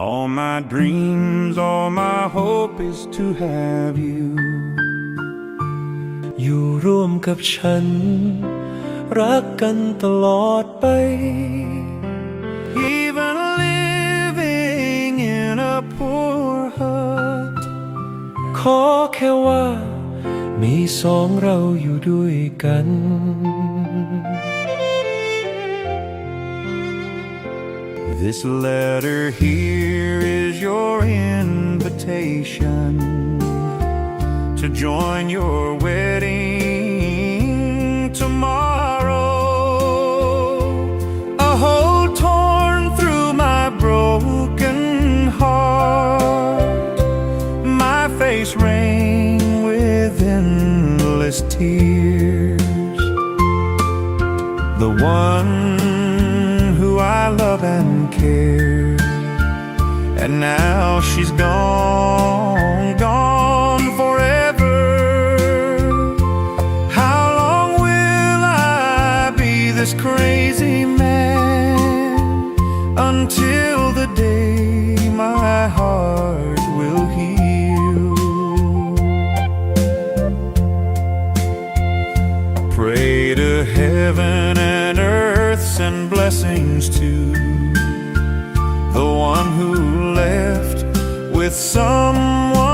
All my dreams, all my hope is to have you อยู่ร่วมกับฉันรักกันตลอดไป Even living in a poor hut ขอแค่ว่ามีสองเราอยู่ด้วยกัน This letter here is your invitation to join your wedding tomorrow. A hole torn through my broken heart, my face rain with endless tears. The one who I love and care, and now she's gone, gone forever. How long will I be this crazy man until the day my heart will heal? Pray to heaven and earth, send blessings to the one who left with someone